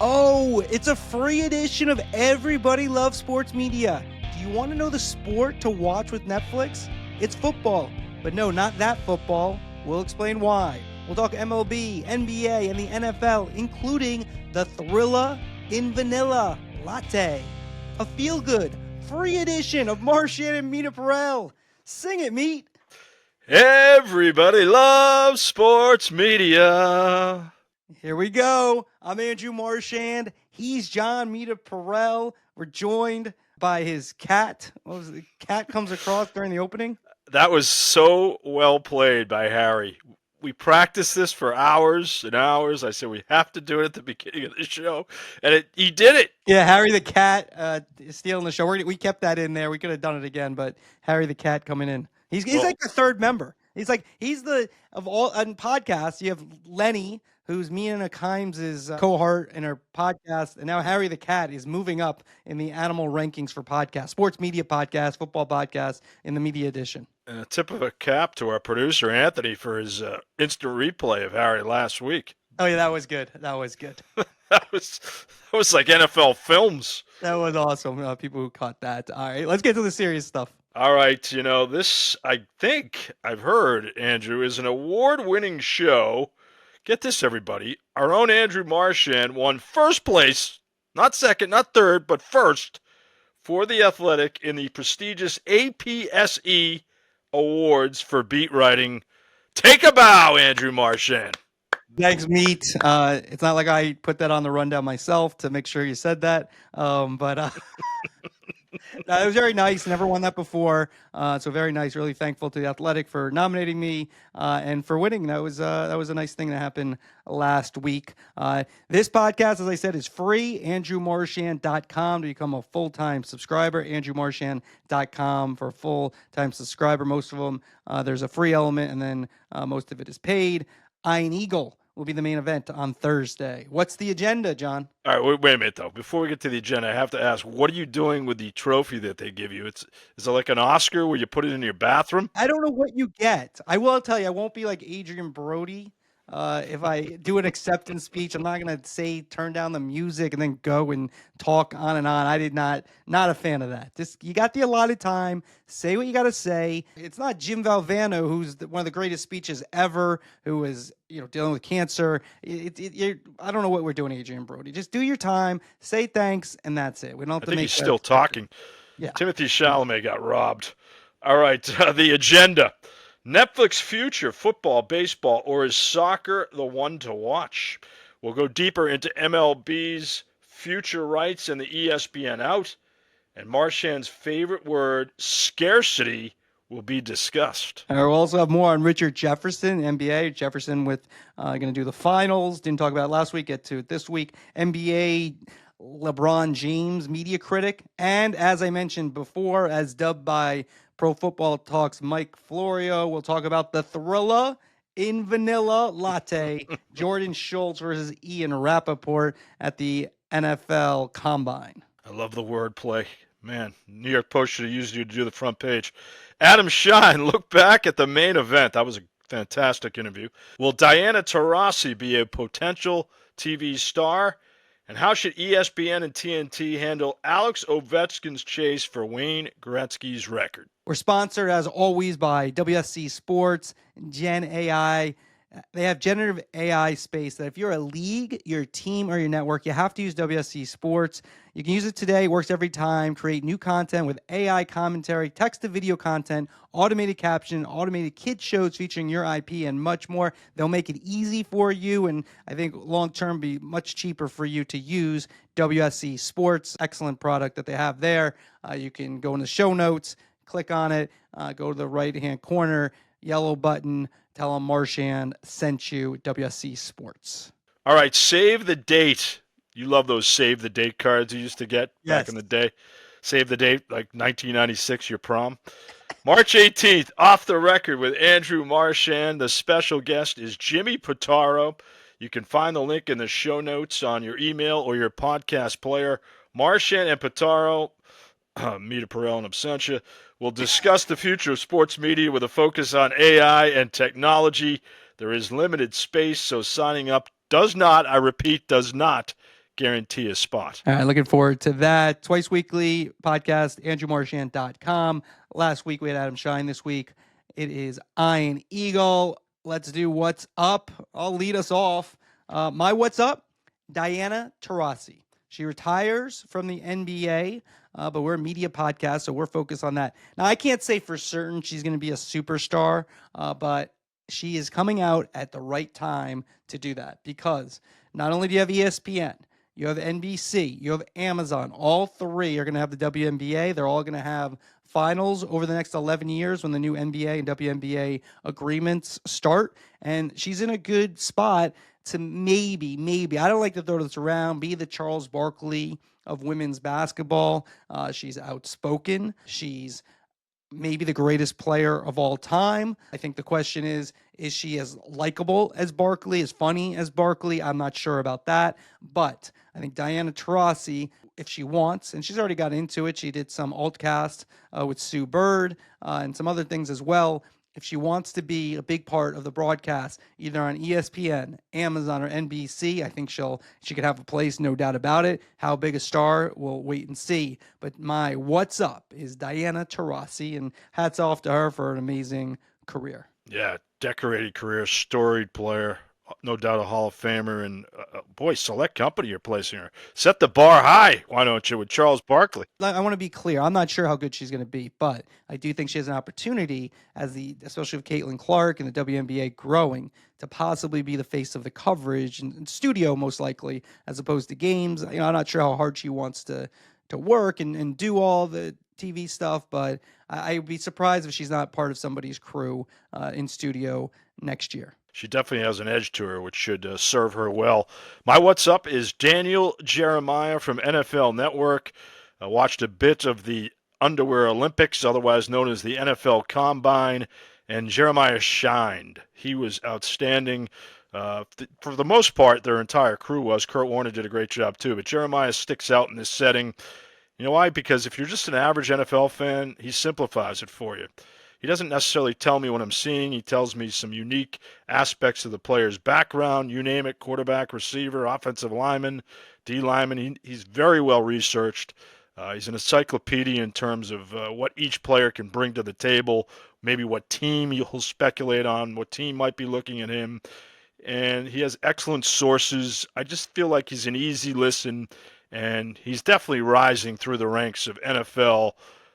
Oh, it's a free edition of Everybody Loves Sports Media. Do you want to know the sport to watch with Netflix? It's football. But no, not that football. We'll explain why. We'll talk MLB, NBA, and the NFL, including the Thrilla in Vanilla Latte. A feel-good, free edition of Marchand and Meterparel. Sing it, Meat. Everybody loves sports media. Here we go. I'm Andrew Marchand. He's John Meterparel. We're joined by his cat. What was the cat comes across during the opening? That was so well played by Harry. We practiced this for hours and hours. I said we have to do it at the beginning of the show, and he did it. Yeah, Harry the cat is stealing the show. We kept that in there. We could have done it again, but Harry the cat coming in. He's like the third member. He's the of all on podcasts. You have Lenny, who's Mina Kimes' cohort in her podcast, and now Harry the cat is moving up in the animal rankings for podcasts, sports media podcasts, football podcasts in the media edition. And a tip of a cap to our producer Anthony for his instant replay of Harry last week. Oh yeah, that was good. That was good. that was like NFL films. That was awesome. People who caught that. All right, let's get to the serious stuff. All right, this, I think I've heard, Andrew, is an award-winning show. Get this, everybody. Our own Andrew Marchand won first place, not second, not third, but first, for The Athletic in the prestigious APSE Awards for beat writing. Take a bow, Andrew Marchand. Thanks, Meat. It's not like I put that on the rundown myself to make sure you said that, but no, it was very nice. Never won that before, so very nice. Really thankful to The Athletic for nominating me and for winning. That was a nice thing that happened last week. This podcast, as I said, is free. AndrewMarchand.com to become a full-time subscriber. AndrewMarchand.com for a full-time subscriber. Most of them, there's a free element, and then most of it is paid. Iron Eagle will be the main event on Thursday. What's the agenda, John? All right, wait a minute, though. Before we get to the agenda, I have to ask, what are you doing with the trophy that they give you? Is it like an Oscar where you put it in your bathroom? I don't know what you get. I will tell you, I won't be like Adrian Brody. If I do an acceptance speech, I'm not going to say turn down the music and then go and talk on and on. I did not a fan of that. Just you got the allotted time. Say what you got to say. It's not Jim Valvano, who's one of the greatest speeches ever, who is dealing with cancer. I don't know what we're doing, Adrian Brody. Just do your time, say thanks, and that's it. We don't have to think make. He's still talking. Yeah. Timothy Chalamet got robbed. All right, the agenda. Netflix future, football, baseball, or is soccer the one to watch? We'll go deeper into MLB's future rights and the ESPN out. And Marchand's favorite word, scarcity, will be discussed. We'll also have more on Richard Jefferson, NBA. Jefferson with going to do the finals. Didn't talk about it last week. Get to it this week. NBA LeBron James, media critic. And as I mentioned before, as dubbed by Pro Football Talk's Mike Florio, we'll talk about the Thrilla in Vanilla Latte, Jordan Schultz versus Ian Rappaport at the NFL Combine. I love the wordplay. Man, New York Post should have used you to do the front page. Adam Shine, look back at the main event. That was a fantastic interview. Will Diana Taurasi be a potential TV star? And how should ESPN and TNT handle Alex Ovechkin's chase for Wayne Gretzky's record? We're sponsored, as always, by WSC Sports, Gen AI. They have generative AI space that if you're a league, your team, or your network, you have to use WSC Sports. You can use it today. It works every time. Create new content with AI commentary, text-to-video content, automated caption, automated kid shows featuring your IP, and much more. They'll make it easy for you, and I think long-term be much cheaper for you to use WSC Sports. Excellent product that they have there. You can go in the show notes, click on it, go to the right-hand corner, yellow button, tell them Marchand sent you, WSC Sports. All right, save the date. You love those save the date cards you used to get back in the day. Save the date, like 1996, your prom. March 18th, Off the Record with Andrew Marchand. The special guest is Jimmy Pitaro. You can find the link in the show notes on your email or your podcast player. Marchand and Pitaro, Meterparel and Absentia, will discuss the future of sports media with a focus on AI and technology. There is limited space, so signing up does not, I repeat, does not guarantee a spot. All right, looking forward to that. Twice weekly podcast, andrewmarchand.com. Last week we had Adam Shine. This week it is Iron Eagle. Let's do what's up. I'll lead us off. My what's up, Diana Taurasi. She retires from the NBA, but we're a media podcast, so we're focused on that. Now, I can't say for certain she's going to be a superstar, but she is coming out at the right time to do that, because not only do you have ESPN, you have NBC, you have Amazon. All three are going to have the WNBA. They're all going to have finals over the next 11 years when the new NBA and WNBA agreements start. And she's in a good spot to maybe, I don't like to throw this around, be the Charles Barkley of women's basketball. She's outspoken. She's maybe the greatest player of all time. I think the question is she as likable as Barkley, as funny as Barkley? I'm not sure about that. But I think Diana Taurasi, if she wants, and she's already got into it, she did some altcast with Sue Bird and some other things as well. If she wants to be a big part of the broadcast, either on ESPN, Amazon, or NBC, I think she could have a place, no doubt about it. How big a star, we'll wait and see. But my what's up is Diana Taurasi, and hats off to her for an amazing career. Yeah, decorated career, storied player, no doubt a Hall of Famer, and boy, select company you're placing her. Set the bar high, why don't you, with Charles Barkley? I want to be clear. I'm not sure how good she's going to be, but I do think she has an opportunity, especially with Caitlin Clark and the WNBA growing, to possibly be the face of the coverage and studio, most likely, as opposed to games. I'm not sure how hard she wants to work and do all the TV stuff, but I'd be surprised if she's not part of somebody's crew in studio next year. She definitely has an edge to her, which should serve her well. My what's up is Daniel Jeremiah from NFL Network. I watched a bit of the Underwear Olympics, otherwise known as the NFL Combine, and Jeremiah shined. He was outstanding. For the most part, their entire crew was. Kurt Warner did a great job too, but Jeremiah sticks out in this setting. You know why? Because if you're just an average NFL fan, he simplifies it for you. He doesn't necessarily tell me what I'm seeing. He tells me some unique aspects of the player's background. You name it, quarterback, receiver, offensive lineman, D lineman. He's very well researched. He's an encyclopedia in terms of what each player can bring to the table, maybe what team you'll speculate on, what team might be looking at him. And he has excellent sources. I just feel like he's an easy listen, and he's definitely rising through the ranks of NFL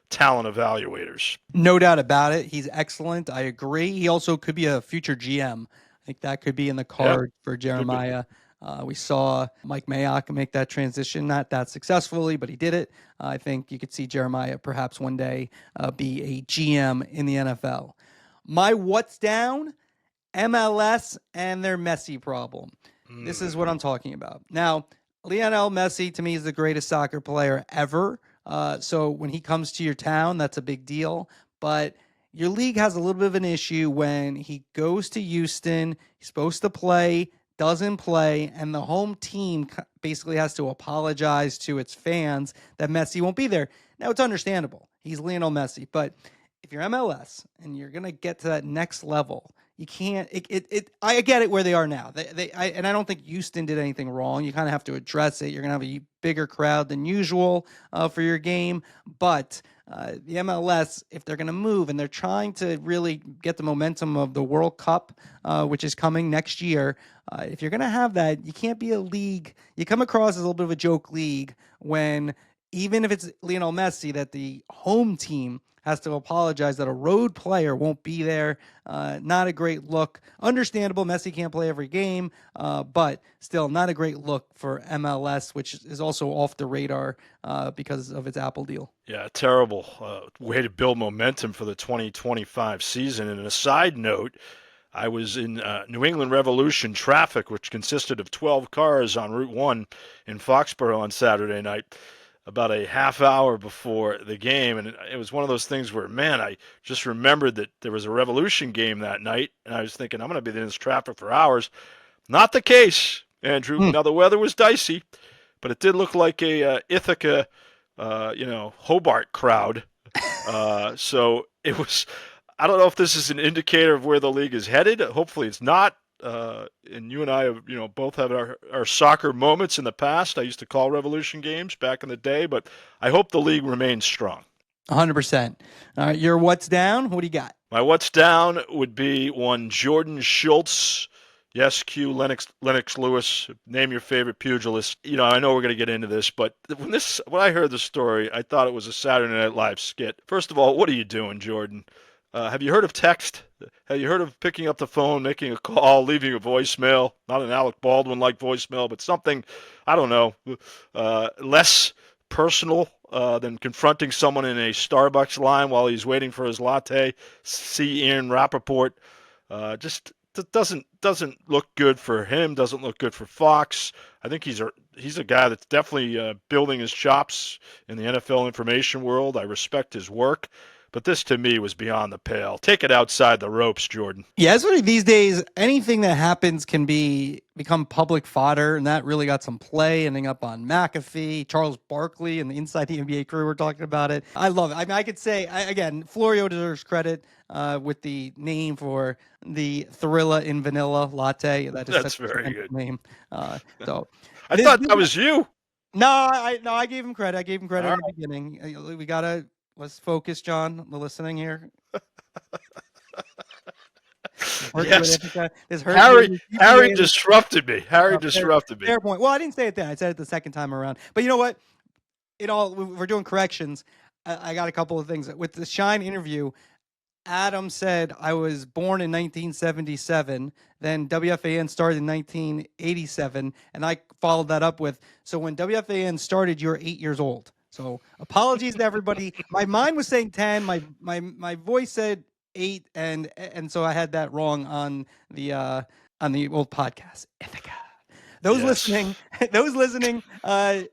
talent evaluators. No doubt about it. He's excellent. I agree. He also could be a future GM. I think that could be in the card for Jeremiah. We saw Mike Mayock make that transition, not that successfully, but he did it. I think you could see Jeremiah perhaps one day be a GM in the NFL. My what's down? MLS and their Messi problem. This is what I'm talking about. Now, Lionel Messi, to me, is the greatest soccer player ever. So when he comes to your town, that's a big deal. But your league has a little bit of an issue when he goes to Houston, he's supposed to play, doesn't play, and the home team basically has to apologize to its fans that Messi won't be there. Now, it's understandable. He's Lionel Messi. But if you're MLS and you're going to get to that next level, you can't. I get it where they are now. And I don't think Houston did anything wrong. You kind of have to address it. You're gonna have a bigger crowd than usual for your game, but the MLS, if they're gonna move and they're trying to really get the momentum of the World Cup, which is coming next year, if you're gonna have that, you can't be a league. You come across as a little bit of a joke league when, even if it's Lionel Messi, that the home team has to apologize that a road player won't be there. Not a great look. Understandable, Messi can't play every game, but still not a great look for MLS, which is also off the radar because of its Apple deal. Yeah, terrible way to build momentum for the 2025 season. And a side note, I was in New England Revolution traffic, which consisted of 12 cars on Route 1 in Foxborough on Saturday night, about a half hour before the game. And it was one of those things where, man, I just remembered that there was a Revolution game that night, and I was thinking, I'm going to be in this traffic for hours. Not the case, Andrew. Now, the weather was dicey, but it did look like a Ithaca, Hobart crowd. So it was, I don't know if this is an indicator of where the league is headed. Hopefully it's not. and you and I have, both have our soccer moments in the past. I used to call Revolution games back in the day, but I hope the league remains strong. 100%. All right, your what's down? What do you got? My what's down would be one Jordan Schultz. Yes, Q Lennox Lewis. Name your favorite pugilist. I know we're going to get into this, but when I heard the story, I thought it was a Saturday Night Live skit. First of all, what are you doing, Jordan? Have you heard of text? Have you heard of picking up the phone, making a call, leaving a voicemail? Not an Alec Baldwin-like voicemail, but something, I don't know, less personal than confronting someone in a Starbucks line while he's waiting for his latte. See Ian Rappaport. Just doesn't look good for him. Doesn't look good for Fox. I think he's a guy that's definitely building his chops in the NFL information world. I respect his work. But this, to me, was beyond the pale. Take it outside the ropes, Jordan. Yeah, it's really these days, anything that happens can become public fodder, and that really got some play, ending up on McAfee, Charles Barkley, and the Inside the NBA crew were talking about it. I love it. I mean, I could say, again, Florio deserves credit with the name for the Thrilla in Vanilla Latte. That's very good name. So I thought that was you. No, I gave him credit. I gave him credit in the beginning. Let's focus, John. The listening here. Yes. Harry disrupted me. Disrupted me. Fair point. Well, I didn't say it then. I said it the second time around. But you know what? We're doing corrections. I got a couple of things. With the Shine interview, Adam said I was born in 1977. Then WFAN started in 1987. And I followed that up with, so when WFAN started, you were 8 years old. So apologies to everybody. My mind was saying 10. My voice said 8, and so I had that wrong on the old podcast. Ithaca. Those listening,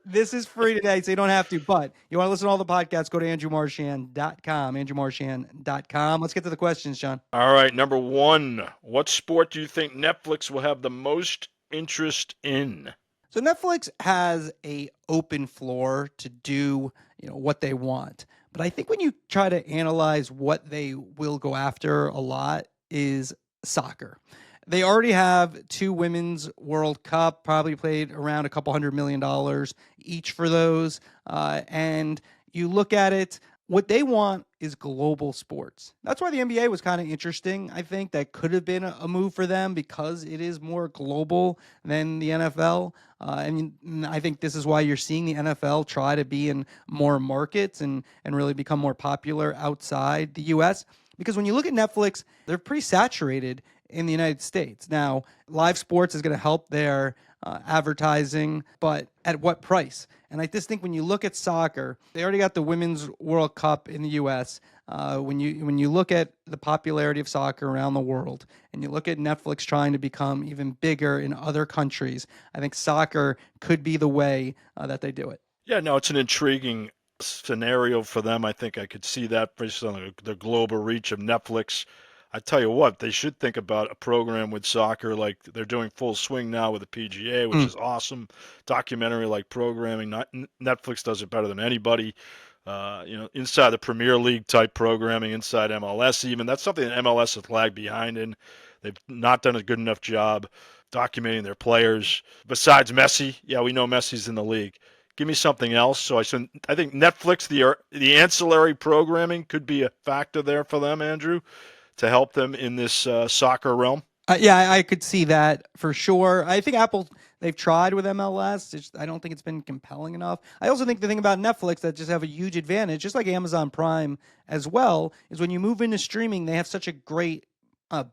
this is free today, so you don't have to. But you want to listen to all the podcasts, go to andrewmarchand.com, andrewmarchand.com. Let's get to the questions, John. All right, number 1. What sport do you think Netflix will have the most interest in? So Netflix has a open floor to do, what they want. But I think when you try to analyze what they will go after a lot is soccer. They already have 2 Women's World Cup, probably played around a couple $100 million each for those. And you look at it, what they want is global sports. That's why the NBA was kind of interesting. I think that could have been a move for them because it is more global than the NFL. I think this is why you're seeing the NFL try to be in more markets and really become more popular outside the U.S. Because when you look at Netflix, they're pretty saturated in the United States. Now, live sports is going to help their advertising, but at what price? And I just think when you look at soccer, they already got the Women's World Cup in the U.S. When you look at the popularity of soccer around the world, and you look at Netflix trying to become even bigger in other countries, I think soccer could be the way that they do it. Yeah, no, it's an intriguing scenario for them. I think I could see that based on the global reach of Netflix. I tell you what, they should think about a program with soccer like they're doing Full Swing now with the PGA, which is awesome. Documentary-like programming. Netflix does it better than anybody. Inside the Premier League type programming, inside MLS even. That's something that MLS has lagged behind in. They've not done a good enough job documenting their players. Besides Messi, yeah, we know Messi's in the league. Give me something else. So I think Netflix, the ancillary programming could be a factor there for them, Andrew, to help them in this soccer realm. Yeah, I could see that for sure. I think Apple, they've tried with MLS. I don't think it's been compelling enough. I also think the thing about Netflix that just have a huge advantage, just like Amazon Prime as well, is when you move into streaming, they have such a great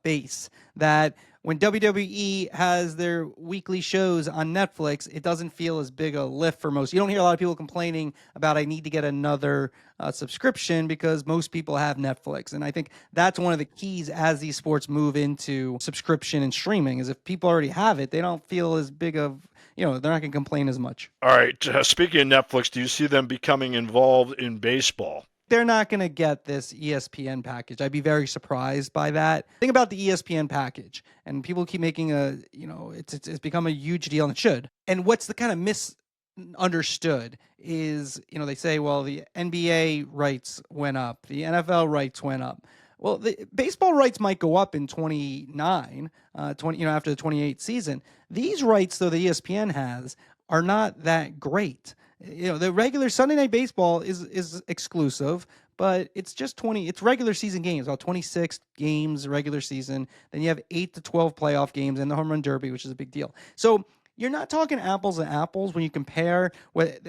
base that when WWE has their weekly shows on Netflix, it doesn't feel as big a lift for most. You don't hear a lot of people complaining about I need to get another subscription because most people have Netflix. And I think that's one of the keys as these sports move into subscription and streaming is if people already have it, they don't feel as big of, they're not going to complain as much. All right. Speaking of Netflix, do you see them becoming involved in baseball? They're not going to get this ESPN package. I'd be very surprised by that. Think about the ESPN package, and people keep making it's become a huge deal, and it should. And what's the kind of misunderstood is, they say, well, the NBA rights went up, the NFL rights went up. Well, the baseball rights might go up in 29, 20, after the 28 season. These rights, though, the ESPN has are not that great. The regular Sunday Night Baseball is exclusive, but it's just 20. It's regular season games, about 26 games regular season. Then you have 8 to 12 playoff games and the home run derby, which is a big deal. So you're not talking apples and apples when you compare what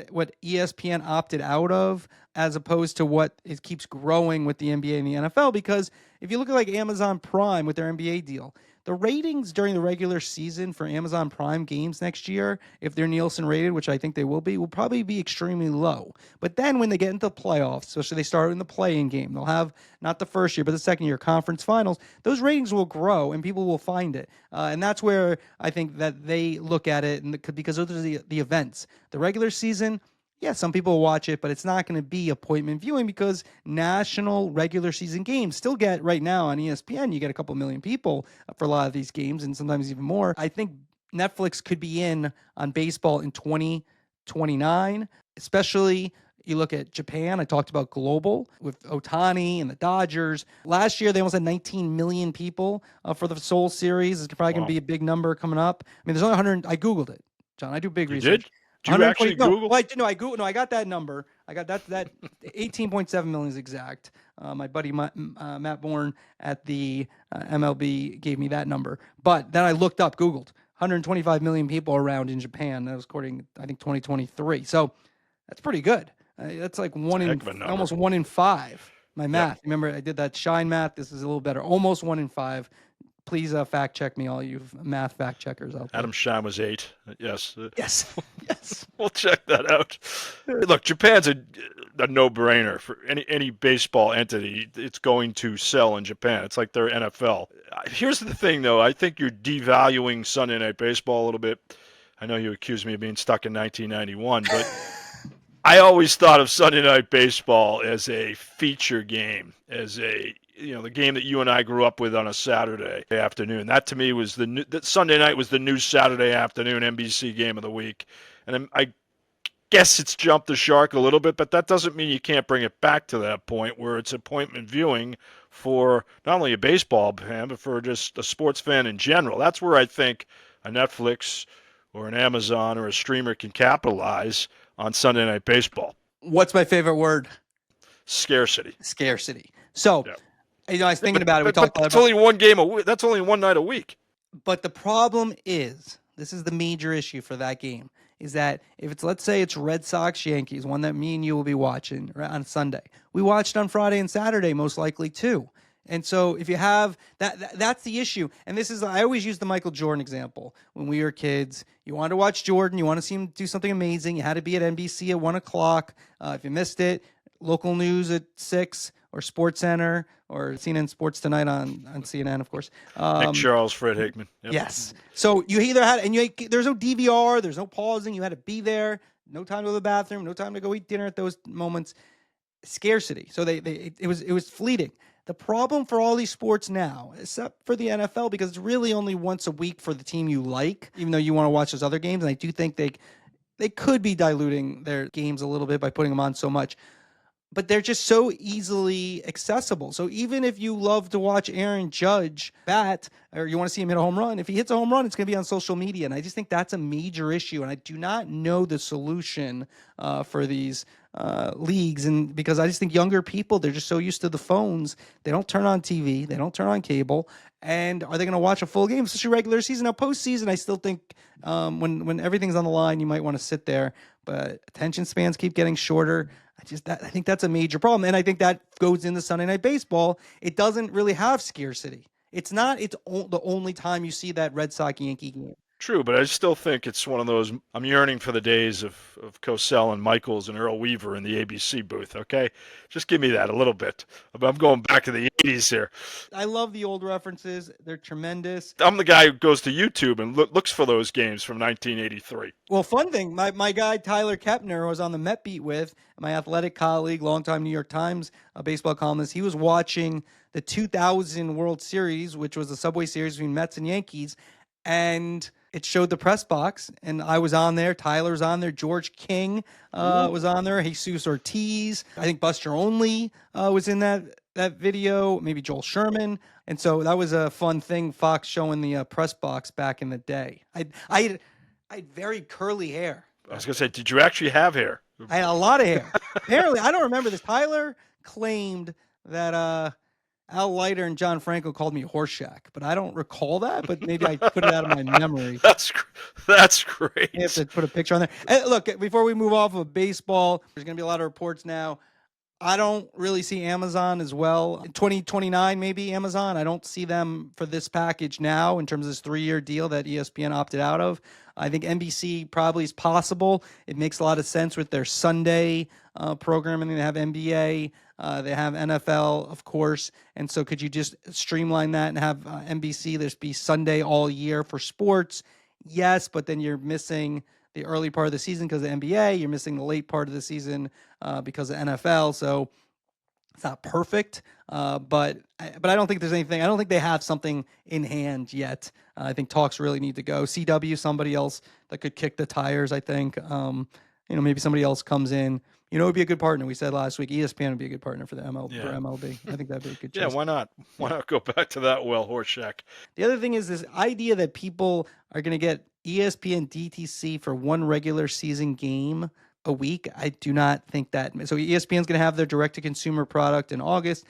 ESPN opted out of as opposed to what it keeps growing with the NBA and the NFL. Because if you look at like Amazon Prime with their NBA deal, the ratings during the regular season for Amazon Prime games next year, if they're Nielsen rated, which I think they will probably be extremely low. But then when they get into the playoffs, especially they start in the play-in game, they'll have not the first year, but the second year conference finals, those ratings will grow and people will find it. And that's where I think that they look at it, and because those are the events. The regular season, yeah, some people will watch it, but it's not going to be appointment viewing because national regular season games still get right now on ESPN. You get a couple million people for a lot of these games and sometimes even more. I think Netflix could be in on baseball in 2029, especially you look at Japan. I talked about global with Otani and the Dodgers. Last year, they almost had 19 million people for the Seoul series. It's probably going to be a big number coming up. I mean, there's only 100. I Googled it, John. I do big You research. did? Do you actually 120. No, Google? well, I Google. No, I got that number. I got that 18.7 million is exact. My buddy Matt Bourne at the MLB gave me that number. But then I looked up, Googled 125 million people around in Japan. That was according, I think, 2023. So that's pretty good. That's like almost 1 in 5. My math. Yep. Remember, I did that Shine math. This is a little better. Almost 1 in 5. Please fact check me, all you math fact checkers out there. Adam Shine was 8. Yes. Yes. Yes. We'll check that out. Look, Japan's a no-brainer for any baseball entity. It's going to sell in Japan. It's like their NFL. Here's the thing, though. I think you're devaluing Sunday Night Baseball a little bit. I know you accused me of being stuck in 1991, but I always thought of Sunday Night Baseball as a feature game, as the game that you and I grew up with on a Saturday afternoon. That to me was that Sunday night was the new Saturday afternoon NBC game of the week. And I guess it's jumped the shark a little bit, but that doesn't mean you can't bring it back to that point where it's appointment viewing for not only a baseball fan, but for just a sports fan in general. That's where I think a Netflix or an Amazon or a streamer can capitalize on Sunday Night Baseball. What's my favorite word? Scarcity. Scarcity. So, I was thinking about it. We talked about it's only one game a week. That's only one night a week. But the problem is, this is the major issue for that game, is that if it's, let's say it's Red Sox Yankees, one that me and you will be watching on Sunday. We watched on Friday and Saturday most likely too. And so if you have that's the issue. And this is, I always use the Michael Jordan example. When we were kids, you wanted to watch Jordan, you want to see him do something amazing. You had to be at NBC at 1 o'clock. If you missed it, local news at 6 or Sports Center or CNN Sports Tonight on CNN, of course. Nick Charles, Fred Hickman. Yep. Yes. So you either had, there's no DVR, there's no pausing. You had to be there. No time to go to the bathroom. No time to go eat dinner at those moments. Scarcity. So it was fleeting. The problem for all these sports now, except for the NFL, because it's really only once a week for the team you like, even though you want to watch those other games. And I do think they could be diluting their games a little bit by putting them on so much. But they're just so easily accessible. So even if you love to watch Aaron Judge bat, or you want to see him hit a home run, if he hits a home run, it's going to be on social media. And I just think that's a major issue. And I do not know the solution for these leagues. And because I just think younger people, they're just so used to the phones. They don't turn on TV. They don't turn on cable. And are they going to watch a full game, especially regular season? Now, postseason, I still think when everything's on the line, you might want to sit there. But attention spans keep getting shorter. I think that's a major problem. And I think that goes into Sunday Night Baseball. It doesn't really have scarcity. It's the only time you see that Red Sox Yankee game. True, but I still think it's one of those, I'm yearning for the days of Cosell and Michaels and Earl Weaver in the ABC booth, okay? Just give me that a little bit. I'm going back to the 80s here. I love the old references. They're tremendous. I'm the guy who goes to YouTube and looks for those games from 1983. Well, fun thing, my guy Tyler Kepner, who I was on the Met beat with, my athletic colleague, longtime New York Times baseball columnist, he was watching the 2000 World Series, which was the Subway Series between Mets and Yankees, and it showed the press box, and I was on there. Tyler's on there. George King was on there. Jesus Ortiz. I think Buster Olney was in that that video, maybe Joel Sherman. And so that was a fun thing, Fox showing the press box back in the day. I had very curly hair. I was going to say, did you actually have hair? I had a lot of hair. Apparently, I don't remember this. Tyler claimed that Al Leiter and John Franco called me Horseshack, but I don't recall that. But maybe I put it out of my memory. That's great. You have to put a picture on there. And look, before we move off of baseball, there's going to be a lot of reports now. I don't really see Amazon as well. In 2029, maybe Amazon. I don't see them for this package now in terms of this 3-year deal that ESPN opted out of. I think NBC probably is possible. It makes a lot of sense with their Sunday programming. They have NBA, they have NFL, of course. And so could you just streamline that and have NBC, there's be Sunday all year for sports? Yes, but then you're missing the early part of the season because of NBA. You're missing the late part of the season because of NFL. So it's not perfect, but I don't think there's anything. I don't think they have something in hand yet. I think talks really need to go. CW, somebody else that could kick the tires. I think maybe somebody else comes in. It would be a good partner. We said last week ESPN would be a good partner for the for MLB. I think that'd be a good choice. Yeah, why not? Why not go back to that well, Horseshack? The other thing is this idea that people are going to get ESPN DTC for one regular season game a week. I do not think that. So ESPN's going to have their direct-to-consumer product in August.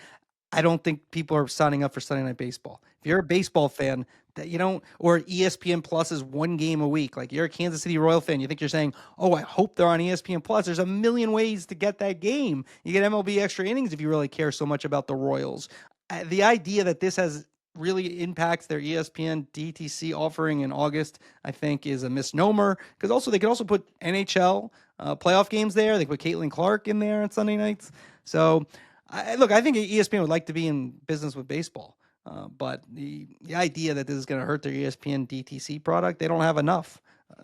I don't think people are signing up for Sunday Night Baseball. If you're a baseball fan, that you don't, or ESPN Plus is one game a week. Like you're a Kansas City Royal fan, you think you're saying, "Oh, I hope they're on ESPN Plus." There's a million ways to get that game. You get MLB Extra Innings if you really care so much about the Royals. The idea that this has really impacts their ESPN DTC offering in August, I think, is a misnomer. Because also they could also put NHL playoff games there. They could put Caitlin Clark in there on Sunday nights. So, I think ESPN would like to be in business with baseball. But the idea that this is going to hurt their ESPN DTC product, they don't have enough.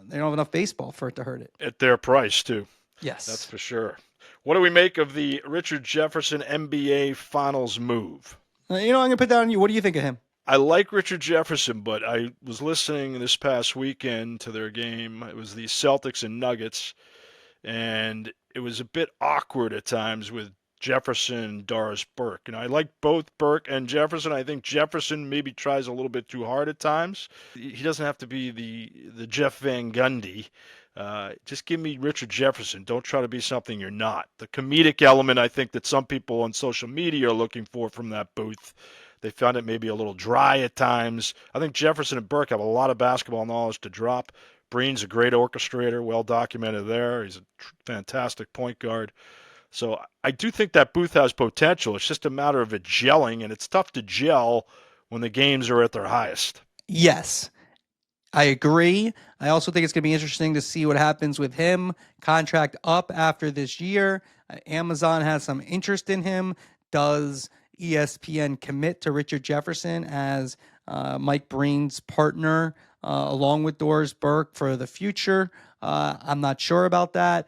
They don't have enough baseball for it to hurt it. At their price, too. Yes. That's for sure. What do we make of the Richard Jefferson NBA Finals move? I'm going to put that on you. What do you think of him? I like Richard Jefferson, but I was listening this past weekend to their game. It was the Celtics and Nuggets, and it was a bit awkward at times with Jefferson and Doris Burke. I like both Burke and Jefferson. I think Jefferson maybe tries a little bit too hard at times. He doesn't have to be the Jeff Van Gundy. Just give me Richard Jefferson. Don't try to be something you're not. The comedic element, I think, that some people on social media are looking for from that booth, they found it maybe a little dry at times. I think Jefferson and Burke have a lot of basketball knowledge to drop. Breen's a great orchestrator, well documented there. He's a fantastic point guard. So I do think that booth has potential. It's just a matter of it gelling, and it's tough to gel when the games are at their highest. Yes, I agree. I also think it's going to be interesting to see what happens with him. Contract up after this year. Amazon has some interest in him. Does ESPN commit to Richard Jefferson as Mike Breen's partner along with Doris Burke for the future? I'm not sure about that.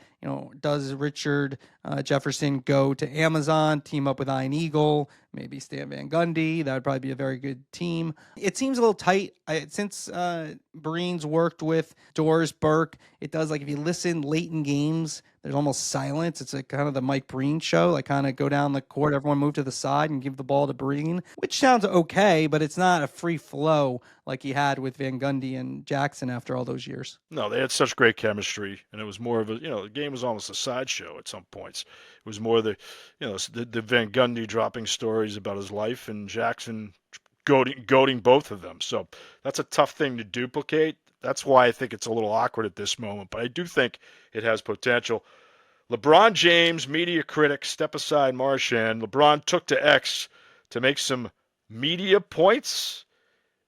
Does Richard Jefferson go to Amazon, team up with Ian Eagle, maybe Stan Van Gundy? That would probably be a very good team. It seems a little tight. Since Breen's worked with Doris Burke, it does, like, if you listen late in games, there's almost silence. It's like kind of the Mike Breen show, like kind of go down the court, everyone move to the side and give the ball to Breen, which sounds okay, but it's not a free flow like he had with Van Gundy and Jackson after all those years. No, they had such great chemistry, and it was more of a, the game was almost a sideshow at some points. It was more the Van Gundy dropping stories about his life and Jackson goading both of them. So that's a tough thing to duplicate. That's why I think it's a little awkward at this moment, but I do think it has potential. LeBron James, media critic, step aside Marchand. LeBron took to X to make some media points,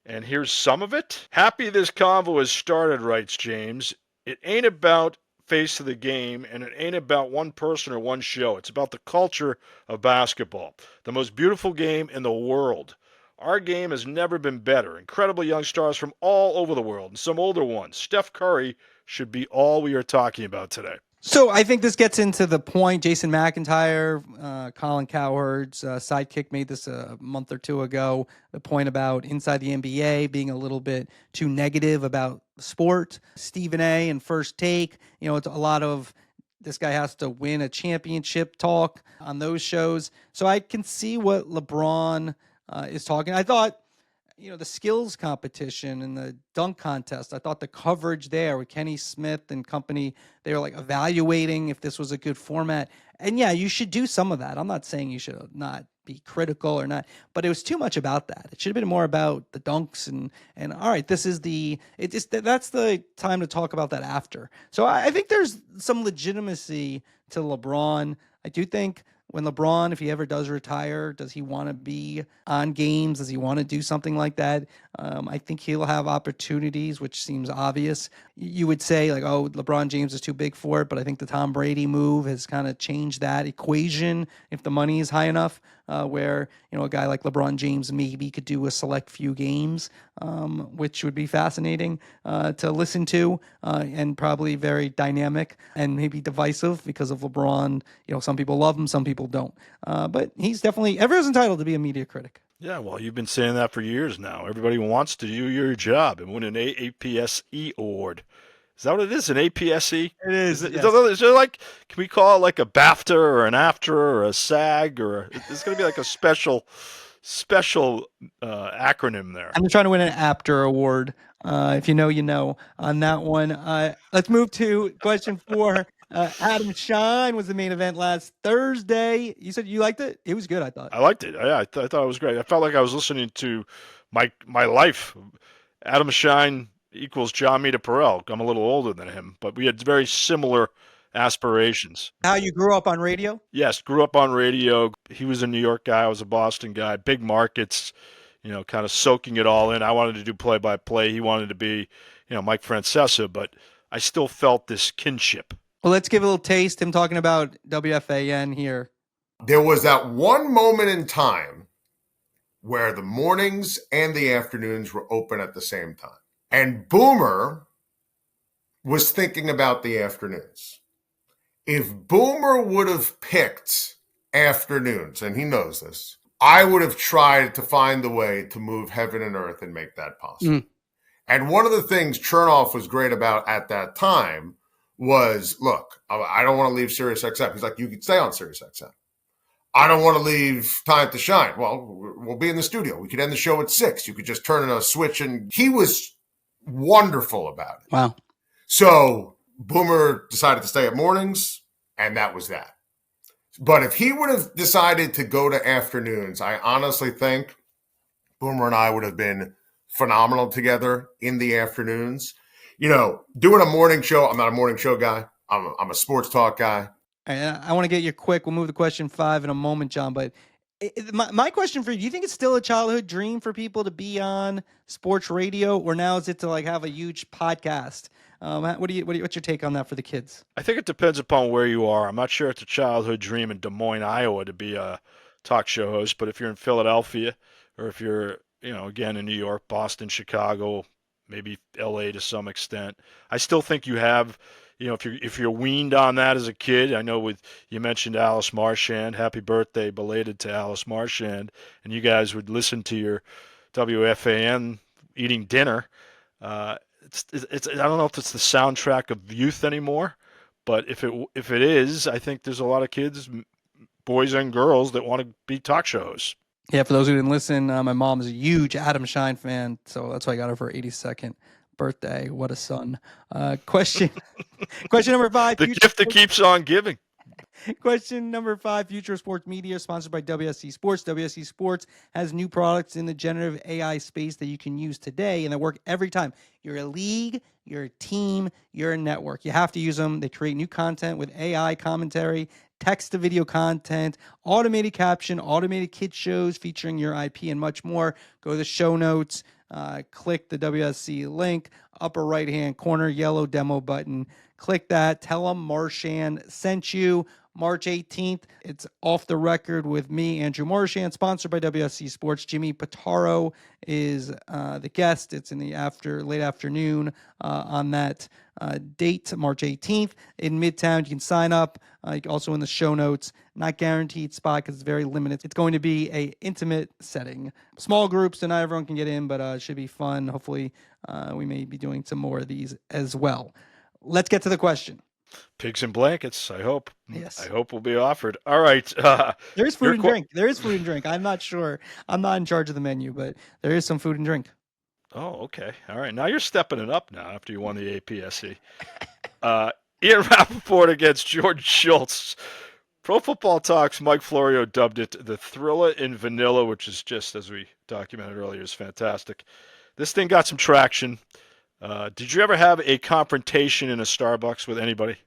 and here's some of it. Happy this convo has started, writes James. It ain't about face of the game, and it ain't about one person or one show. It's about the culture of basketball, the most beautiful game in the world. Our game has never been better. Incredible young stars from all over the world, and some older ones. Steph Curry should be all we are talking about today. So I think this gets into the point. Jason McIntyre, Colin Cowherd's sidekick, made this a month or two ago. The point about inside the NBA being a little bit too negative about sport. Stephen A. and First Take, it's a lot of This guy has to win a championship talk on those shows. So I can see what LeBron is talking. I thought, the skills competition and the dunk contest, I thought the coverage there with Kenny Smith and company, they were like evaluating if this was a good format. And yeah, you should do some of that. I'm not saying you should not be critical or not, but it was too much about that. It should have been more about the dunks and all right, this is that's the time to talk about that after. So I think there's some legitimacy to LeBron. I do think when LeBron, if he ever does retire, does he want to be on games? Does he want to do something like that? I think he'll have opportunities, which seems obvious. You would say like, oh, LeBron James is too big for it, but I think the Tom Brady move has kind of changed that equation if the money is high enough, where a guy like LeBron James maybe could do a select few games, which would be fascinating to listen to, and probably very dynamic and maybe divisive because of LeBron. Some people love him, some people don't. But he's definitely, everyone's entitled to be a media critic. Yeah, well, you've been saying that for years now. Everybody wants to do your job and win an APSE award. Is that what it is? An APSE? It is. Is Yes. is there like, can we call it like a BAFTA or an AFTRA or a SAG or it's going to be like a special acronym there? I'm trying to win an Apter award. If you know, you know on that one. Let's move to question 4. Adam Shine was the main event last Thursday. You said you liked it? It was good, I thought. I liked it. Yeah, I thought it was great. I felt like I was listening to my life. Adam Shine equals John Meterparel. I'm a little older than him, but we had very similar aspirations. How you grew up on radio? Yes, grew up on radio. He was a New York guy. I was a Boston guy. Big markets, kind of soaking it all in. I wanted to do play-by-play. He wanted to be, Mike Francesa, but I still felt this kinship. Well, let's give a little taste. Him talking about WFAN here. There was that one moment in time where the mornings and the afternoons were open at the same time. And Boomer was thinking about the afternoons. If Boomer would have picked afternoons, and he knows this, I would have tried to find the way to move heaven and earth and make that possible. And one of the things Chernoff was great about at that time was, look, I don't want to leave SiriusXM. He's like, you can stay on SiriusXM. I don't want to leave Time to Shine. Well, we'll be in the studio. We could end the show at 6. You could just turn on a switch. And he was wonderful about it. Wow. So Boomer decided to stay at mornings, and that was that. But if he would have decided to go to afternoons, I honestly think Boomer and I would have been phenomenal together in the afternoons. Doing a morning show, I'm not a morning show guy. I'm a sports talk guy. I want to get you quick. We'll move to question 5 in a moment, John. But my question for you, do you think it's still a childhood dream for people to be on sports radio, or now is it to like have a huge podcast? What's your take on that for the kids? I think it depends upon where you are. I'm not sure it's a childhood dream in Des Moines, Iowa to be a talk show host, but if you're in Philadelphia or if you're, again in New York, Boston, Chicago, maybe LA to some extent, I still think you have, if you're weaned on that as a kid. I know you mentioned Alice Marchand. Happy birthday belated to Alice Marchand, and you guys would listen to your WFAN eating dinner. It's I don't know if it's the soundtrack of youth anymore, but if it is, I think there's a lot of kids, boys and girls, that want to be talk shows. Yeah, for those who didn't listen, my mom is a huge Adam Shine fan, so that's why I got her for her 82nd birthday. What a son. Question number 5. The gift that keeps on giving. Question number 5, Future Sports Media, sponsored by WSC Sports. WSC Sports has new products in the generative AI space that you can use today and that work every time. You're a league, you're a team, you're a network. You have to use them. They create new content with AI commentary, text-to-video content, automated caption, automated kid shows featuring your IP, and much more. Go to the show notes, click the WSC link, upper right-hand corner, yellow demo button. Click that. Tell them Marchand sent you. March 18th, it's Off the Record with me, Andrew Marchand, sponsored by WSC Sports. Jimmy Pitaro is the guest. It's in the late afternoon on that date, March 18th in Midtown. You can sign up. Also in the show notes. Not guaranteed spot because it's very limited. It's going to be a intimate setting. Small groups, so not everyone can get in, but it should be fun. Hopefully, we may be doing some more of these as well. Let's get to the question. Pigs and blankets, I hope. Yes. I hope will be offered. All right. There is food and drink. There is food and drink. I'm not sure. I'm not in charge of the menu, but there is some food and drink. Oh, okay. All right. Now you're stepping it up now after you won the APSC. Ian Rappaport against George Schultz. Pro Football Talks, Mike Florio dubbed it the Thriller in Vanilla, which is just, as we documented earlier, is fantastic. This thing got some traction. Did you ever have a confrontation in a Starbucks with anybody?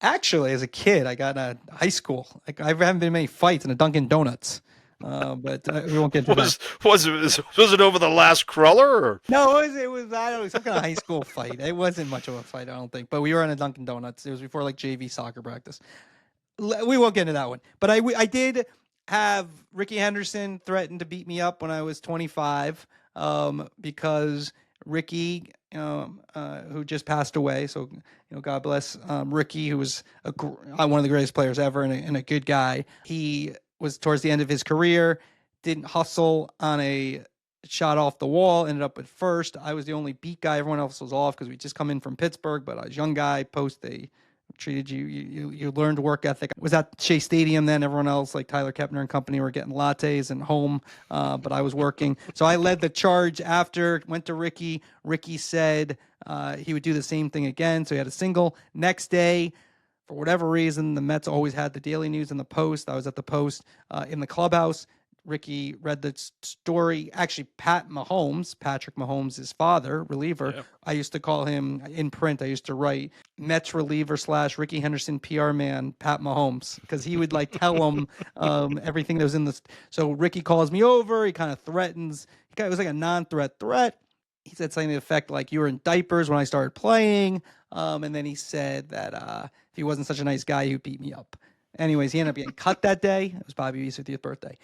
Actually, as a kid, I got in high school. Like, I haven't been in many fights in a Dunkin' Donuts, but we won't get to that. Was it over the last cruller? Or? No, it was I don't know, some kind of high school fight. It wasn't much of a fight, I don't think. But we were in a Dunkin' Donuts. It was before like JV soccer practice. We won't get into that one. But I did have Ricky Henderson threaten to beat me up when I was 25 because Ricky, who just passed away, so God bless Ricky, who was one of the greatest players ever and a good guy. He was towards the end of his career, didn't hustle on a shot off the wall, ended up at first. I was the only beat guy. Everyone else was off because we just come in from Pittsburgh, but I was a young guy. They treated you learned work ethic. I was at Shea Stadium then. Everyone else, like Tyler Kepner and company, were getting lattes and home, but I was working. So I led the charge after, went to Ricky. Ricky said he would do the same thing again, so he had a single. Next day, for whatever reason, the Mets always had the Daily News and the Post. I was at the Post in the clubhouse. Ricky read the story. Actually, Patrick Mahomes, his father, reliever. Yeah. I used to call him in print. I used to write Mets reliever / Ricky Henderson PR man, Pat Mahomes, because he would like tell him everything that was in the. So Ricky calls me over. He kind of threatens. It was like a non-threat threat. He said something to the effect like, "You were in diapers when I started playing," and then he said that if he wasn't such a nice guy, he would beat me up. Anyways, he ended up getting cut that day. It was Bobby V's 50th birthday.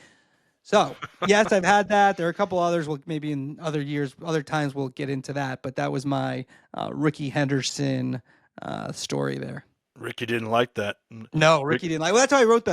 So, yes, I've had that. There are a couple others. Maybe in other years, other times we'll get into that. But that was my Ricky Henderson story there. Ricky didn't like that. No, Ricky didn't like. Well, that's how I wrote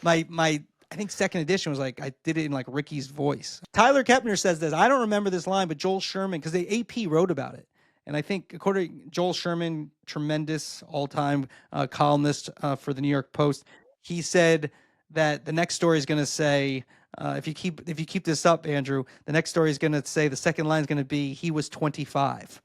my. I think second edition was like I did it in like Ricky's voice. Tyler Kepner says this. I don't remember this line, but Joel Sherman, because the AP wrote about it. And I think, according to Joel Sherman, tremendous all-time columnist for the New York Post, he said that the next story is going to say, if you keep this up, Andrew, the next story is going to say the second line is going to be he was 25.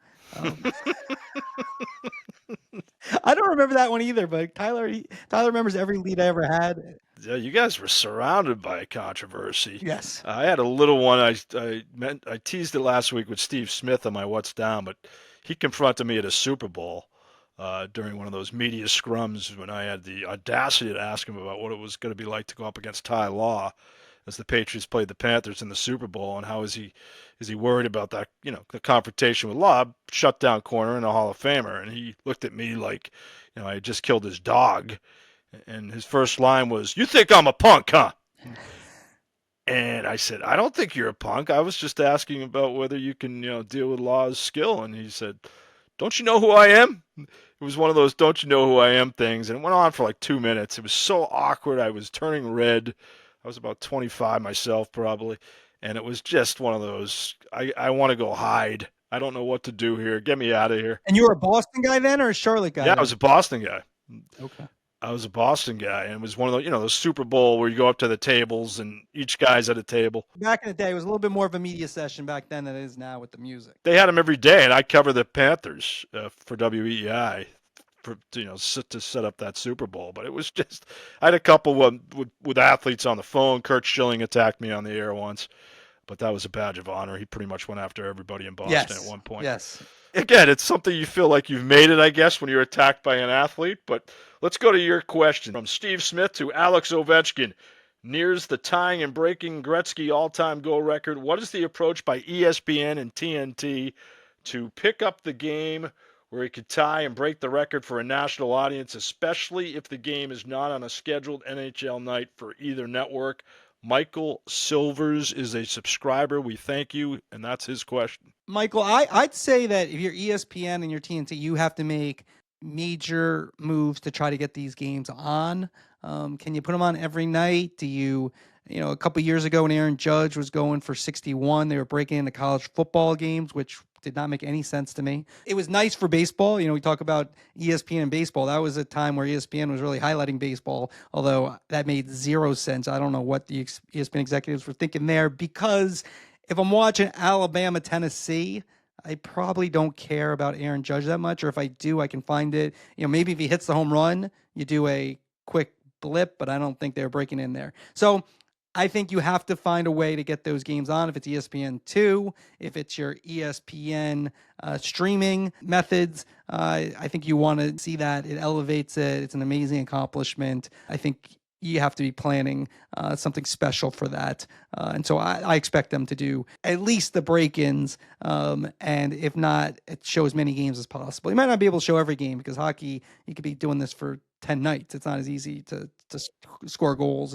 I don't remember that one either, but Tyler remembers every lead I ever had. Yeah, you guys were surrounded by controversy. Yes, I had a little one. I teased it last week with Steve Smith on my What's Down, but he confronted me at a Super Bowl during one of those media scrums when I had the audacity to ask him about what it was going to be like to go up against Ty Law as the Patriots played the Panthers in the Super Bowl, and how is he worried about that, the confrontation with Law, shut down corner and a Hall of Famer. And he looked at me like, I had just killed his dog. And his first line was, "You think I'm a punk, huh?" And I said, "I don't think you're a punk. I was just asking about whether you can, deal with Law's skill." And he said, "Don't you know who I am?" It was one of those "don't you know who I am" things. And it went on for like 2 minutes. It was so awkward. I was turning red. I was about 25 myself, probably. And it was just one of those, I want to go hide. I don't know what to do here. Get me out of here. And you were a Boston guy then, or a Charlotte guy? Yeah, I was a Boston guy. Okay. I was a Boston guy, and it was one of those, those Super Bowl where you go up to the tables and each guy's at a table. Back in the day, it was a little bit more of a media session back then than it is now with the music. They had them every day, and I cover the Panthers for WEEI to set up that Super Bowl. But it was just, I had a couple with athletes on the phone. Kurt Schilling attacked me on the air once, but that was a badge of honor. He pretty much went after everybody in Boston at one point. Yes. Again, it's something you feel like you've made it, I guess, when you're attacked by an athlete. But let's go to your question. From Steve Smith to Alex Ovechkin. Nears the tying and breaking Gretzky all-time goal record. What is the approach by ESPN and TNT to pick up the game where he could tie and break the record for a national audience, especially if the game is not on a scheduled NHL night for either network? Michael Silvers is a subscriber. We thank you, and that's his question. Michael, I'd say that if you're ESPN and you're TNT, you have to make major moves to try to get these games on. Can you put them on every night? Do you, a couple years ago when Aaron Judge was going for 61, they were breaking into college football games, which did not make any sense to me. It was nice for baseball. We talk about ESPN and baseball. That was a time where ESPN was really highlighting baseball, although that made zero sense. I don't know what the ESPN executives were thinking there, because if I'm watching Alabama, Tennessee, I probably don't care about Aaron Judge that much, or if I do, I can find it. Maybe if he hits the home run, you do a quick blip, but I don't think they're breaking in there. So I think you have to find a way to get those games on. If it's ESPN2, if it's your ESPN streaming methods, I think you want to see that. It elevates it. It's an amazing accomplishment. I think you have to be planning something special for that. And so I expect them to do at least the break-ins. And if not, it show as many games as possible. You might not be able to show every game, because hockey, you could be doing this for 10 nights. It's not as easy to score goals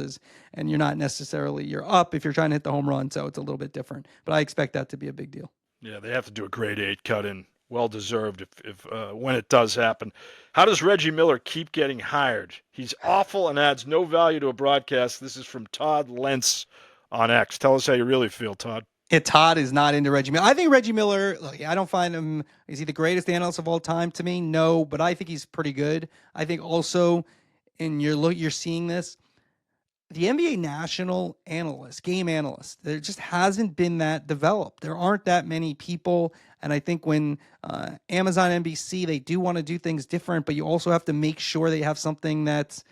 and you're not necessarily, you're up if you're trying to hit the home run. So it's a little bit different, but I expect that to be a big deal. Yeah, they have to do a grade 8 cut in. Well deserved if when it does happen. How does Reggie Miller keep getting hired? He's awful and adds no value to a broadcast. This is from Todd Lentz on X. Tell us how you really feel, Todd. Todd is not into Reggie Miller. I think Reggie Miller, look, I don't find him, is he the greatest analyst of all time to me? No, but I think he's pretty good. I think also, and you're seeing this, the NBA national analyst, game analyst, there just hasn't been that developed. There aren't that many people. And I think when Amazon, NBC, they do want to do things different, but you also have to make sure they have something that's,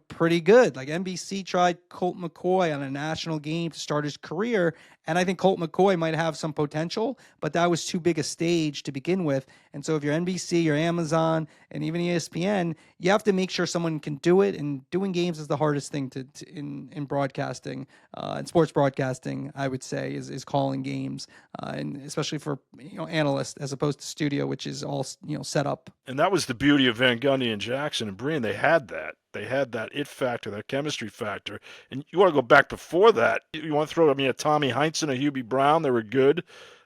pretty good. Like NBC tried Colt McCoy on a national game to start his career. And I think Colt McCoy might have some potential, but that was too big a stage to begin with. And so if you're NBC, you're Amazon, and even ESPN, you have to make sure someone can do it. And doing games is the hardest thing in broadcasting, in sports broadcasting, I would say, is calling games, and especially for analysts as opposed to studio, which is all set up. And that was the beauty of Van Gundy and Jackson and Breen. They had that. They had that it factor, that chemistry factor. And you want to go back before that. You want to throw a Tommy Heinsohn, a Hubie Brown. They were good.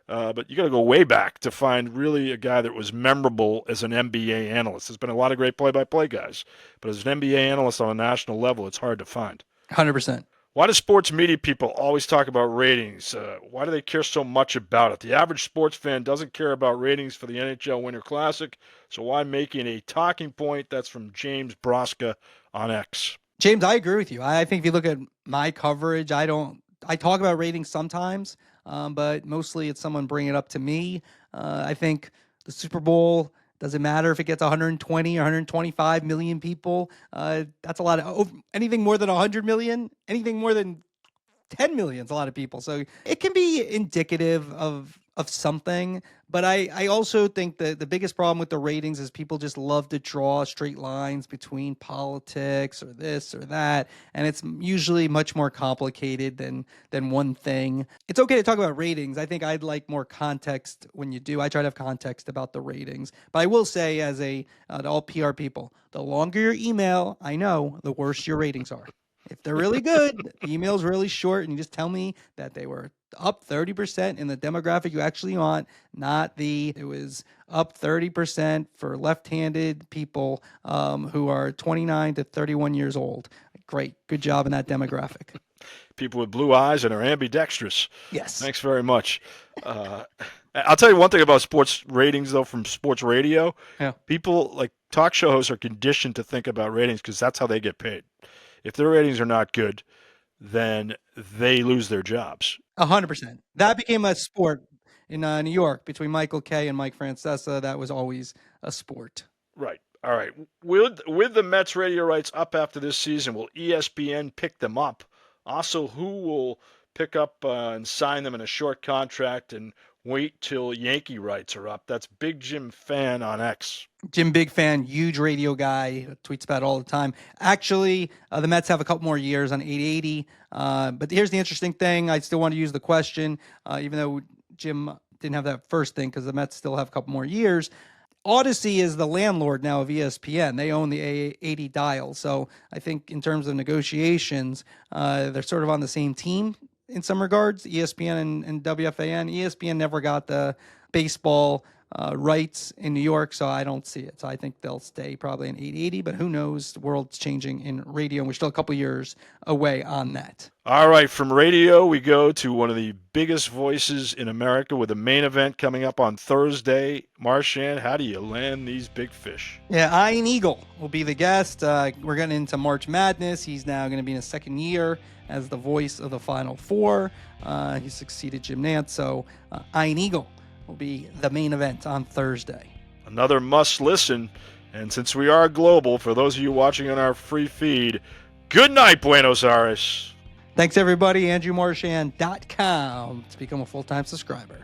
But you got to go way back to find really a guy that was memorable as an NBA analyst. There's been a lot of great play-by-play guys. But as an NBA analyst on a national level, it's hard to find. 100%. Why do sports media people always talk about ratings? Why do they care so much about it? The average sports fan doesn't care about ratings for the NHL Winter Classic, so why making a talking point? That's from James Broska on X. James, I agree with you. I think if you look at my coverage, I talk about ratings sometimes, but mostly it's someone bringing it up to me. I think the Super Bowl, doesn't matter if it gets 120 or 125 million people. That's a lot of anything more than 100 million, anything more than 10 million is a lot of people. So it can be indicative of something. But I also think that the biggest problem with the ratings is people just love to draw straight lines between politics or this or that. And it's usually much more complicated than one thing. It's okay to talk about ratings. I think I'd like more context when you do. I try to have context about the ratings. But I will say, as to all PR people, the longer your email, I know, the worse your ratings are. If they're really good, the email's really short, and you just tell me that they were up 30% in the demographic you actually want, not it was up 30% for left-handed people who are 29 to 31 years old. Great. Good job in that demographic. People with blue eyes and are ambidextrous. Yes. Thanks very much. I'll tell you one thing about sports ratings, though, from sports radio. Yeah. People, like talk show hosts, are conditioned to think about ratings because that's how they get paid. If their ratings are not good, then they lose their jobs. 100%. That became a sport in New York between Michael Kay and Mike Francesa. That was always a sport. Right. All right. With the Mets radio rights up after this season, will ESPN pick them up? Also, who will pick up and sign them in a short contract and wait till Yankee rights are up? That's Big Jim Fan on X. Jim, big fan, huge radio guy, tweets about it all the time. Actually, the Mets have a couple more years on 880. But here's the interesting thing. I still want to use the question, even though Jim didn't have that first thing, because the Mets still have a couple more years. Odyssey is the landlord now of ESPN. They own the 80 dial. So I think in terms of negotiations, they're sort of on the same team in some regards, ESPN and WFAN. ESPN never got the baseball rights in New York, so I don't see it. So I think they'll stay probably in 880, but who knows? The world's changing in radio, and we're still a couple years away on that. All right, from radio, we go to one of the biggest voices in America with a main event coming up on Thursday. Marchand, how do you land these big fish? Yeah, Ian Eagle will be the guest. We're getting into March Madness. He's now going to be in his second year as the voice of the Final Four. He succeeded Jim Nantz, so Ian Eagle will be the main event on Thursday. Another must listen, and since we are global, for those of you watching on our free feed, good night, Buenos Aires. Thanks, everybody. AndrewMarchand.com to become a full-time subscriber.